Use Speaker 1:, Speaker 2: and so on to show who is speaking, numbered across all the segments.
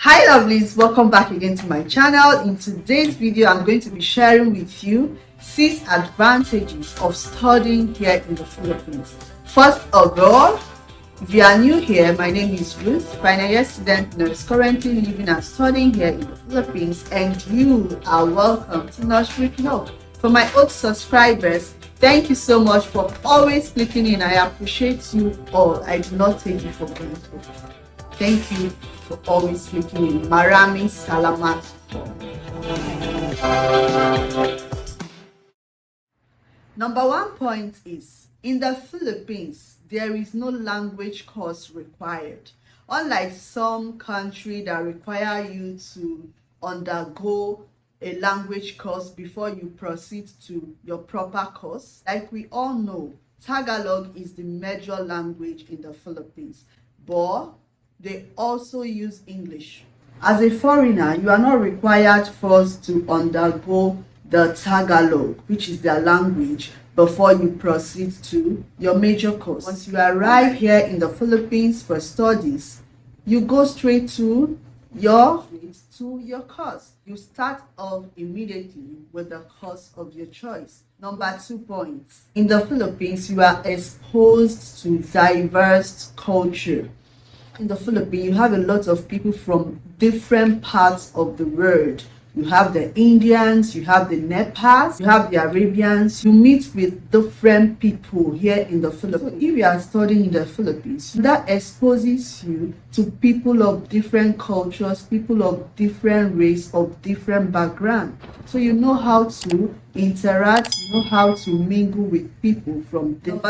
Speaker 1: Hi lovelies, welcome back again to my channel. In today's video I'm going to be sharing with you 6 advantages of studying here in the Philippines. First of all, if you are new here, my name is Ruth, final year student nurse currently living and studying here in the Philippines, and you are welcome to Nursery Club. For my old subscribers, thank you so much for always clicking in. I appreciate you all. I do not take you for granted. Thank you for always clicking in. Marami Salamat. Number 1 point is, in the Philippines, there is no language course required. Unlike some countries that require you to undergo a language course before you proceed to your proper course. Like we all know, Tagalog is the major language in the Philippines, but they also use English. As a foreigner, you are not required first to undergo the Tagalog, which is their language, before you proceed to your major course. Once you arrive here in the Philippines for studies, you go straight to your course. You start off immediately with the course of your choice. Number 2 points. In the Philippines, you are exposed to diverse culture. In the Philippines, you have a lot of people from different parts of the world. You have the Indians, you have the Nepals, you have the Arabians. You meet with different people here in the Philippines. So if you are studying in the Philippines, that exposes you to people of different cultures, people of different race, of different background. So you know how to interact, you know how to mingle with people from different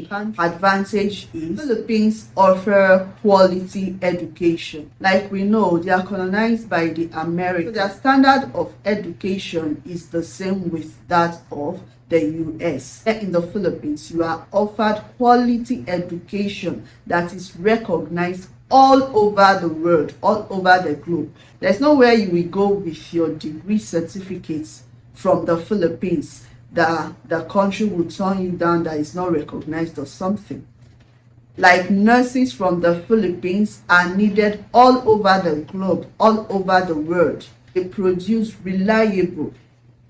Speaker 1: countries. Advantage is Philippines offer quality education. Like we know, they are colonized by the Americans. So their standard of education is the same with that of the US. In the Philippines, you are offered quality education that is recognized all over the world, all over the globe. There's nowhere you will go with your degree certificates from the Philippines that the country will turn you down, that is not recognized or something. Like nurses from the Philippines are needed all over the globe, all over the world. They produce reliable,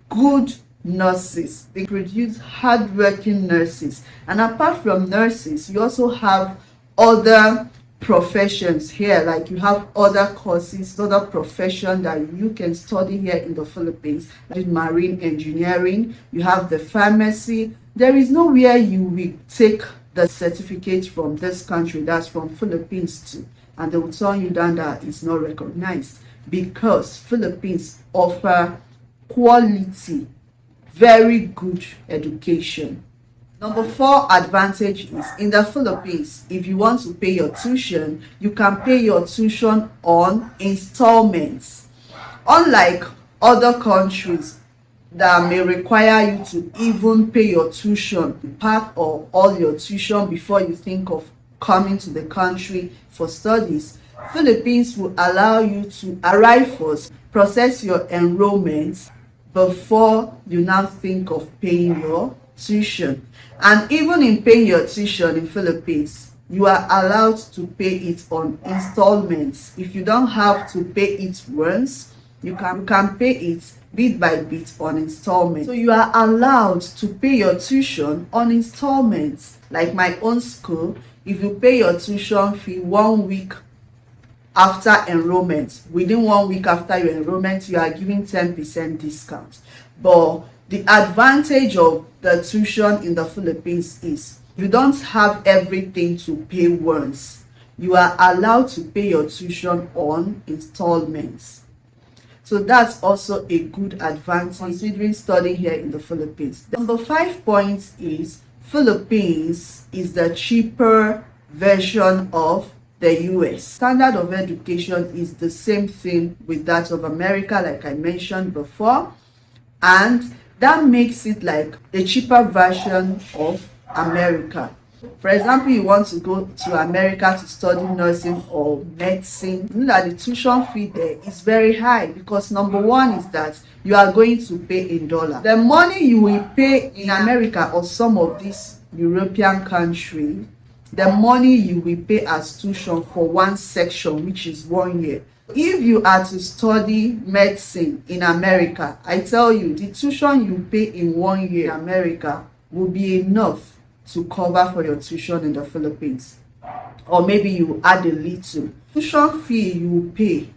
Speaker 1: good nurses. They produce hardworking nurses. And apart from nurses, you also have other professions here. Like you have other courses, other professions that you can study here in the Philippines, like marine engineering. You have the pharmacy. There is nowhere you will take the certificate from this country, that's from Philippines too, and they will tell you down that it's not recognized, because Philippines offer quality, very good education. Number 4 advantage is, in the Philippines, if you want to pay your tuition, you can pay your tuition on installments. Unlike other countries that may require you to even pay your tuition, part of all your tuition before you think of coming to the country for studies, Philippines will allow you to arrive first, process your enrollment before you now think of paying your tuition. And even in paying your tuition in Philippines, you are allowed to pay it on installments. If you don't have to pay it once, you can pay it bit by bit on installments. So you are allowed to pay your tuition on installments. Like my own school, if you pay your tuition fee 1 week after enrollment, within 1 week after your enrollment, you are giving 10% discount. But the advantage of the tuition in the Philippines is, you don't have everything to pay once. You are allowed to pay your tuition on installments. So that's also a good advantage considering studying here in the Philippines. Number 5 points is, Philippines is the cheaper version of the US. Standard of education is the same thing with that of America, like I mentioned before, and that makes it like a cheaper version of America. For example, you want to go to America to study nursing or medicine, you know that the tuition fee there is very high, because number 1 is that you are going to pay in dollar. The money you will pay in America or some of these European countries, the money you will pay as tuition for one section, which is 1 year, If you are to study medicine in America, I tell you, the tuition you pay in 1 year in America will be enough to cover for your tuition in the Philippines. Or maybe you add a little. Tuition fee you will pay,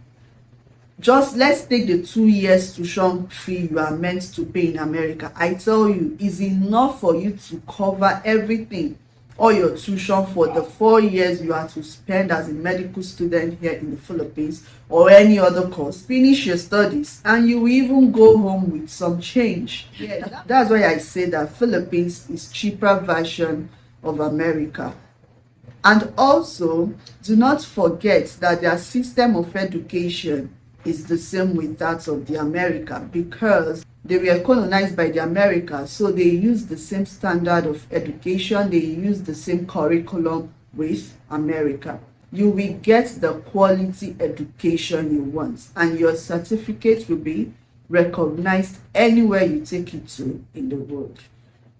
Speaker 1: just let's take the 2 years tuition fee you are meant to pay in America. I tell you, is enough for you to cover everything, all your tuition for the 4 years you are to spend as a medical student here in the Philippines or any other course. Finish your studies and you will even go home with some change. Yes, that's why I say that Philippines is cheaper version of America. And also, do not forget that their system of education is the same with that of the America, because they were colonized by the Americans, so they use the same standard of education, they use the same curriculum with America. You will get the quality education you want, and your certificate will be recognized anywhere you take it to in the world.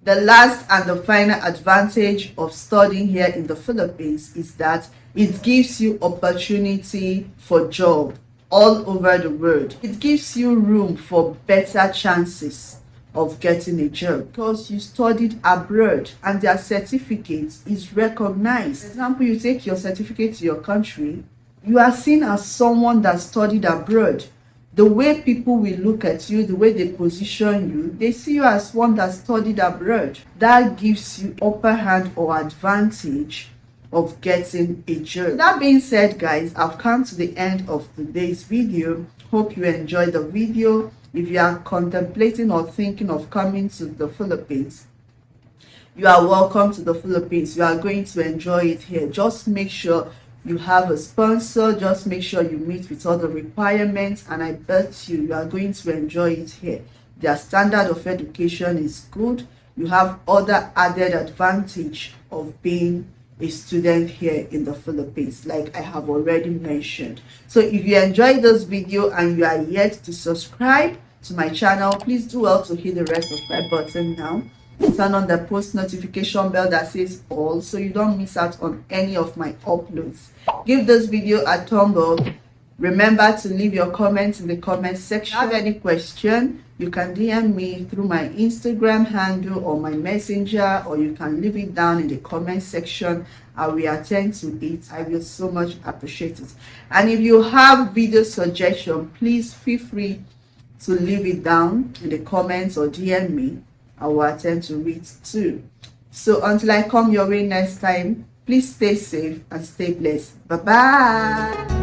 Speaker 1: The last and the final advantage of studying here in the Philippines is that it gives you opportunity for job all over the world. It gives you room for better chances of getting a job because you studied abroad and their certificate is recognized. For example, you take your certificate to your country, you are seen as someone that studied abroad. The way people will look at you, the way they position you, they see you as one that studied abroad. That gives you upper hand or advantage of getting a job. That being said, guys, I've come to the end of today's video. Hope you enjoyed the video. If you are contemplating or thinking of coming to the Philippines, you are welcome to the Philippines. You are going to enjoy it here. Just make sure you have a sponsor. Just make sure you meet with all the requirements, and I bet you are going to enjoy it here. Their standard of education is good. You have other added advantage of being a student here in the Philippines, like I have already mentioned. So if you enjoyed this video and you are yet to subscribe to my channel, please do well to hit the red subscribe button now. Turn on the post notification bell that says all, so you don't miss out on any of my uploads. Give this video a thumb up. Remember to leave your comments in the comment section. If you have any question, you can DM me through my Instagram handle or my messenger, or you can leave it down in the comment section. I will attend to it. I will so much appreciate it. And if you have video suggestion, please feel free to leave it down in the comments or DM me. I will attend to it too. So until I come your way next time, please stay safe and stay blessed. Bye bye.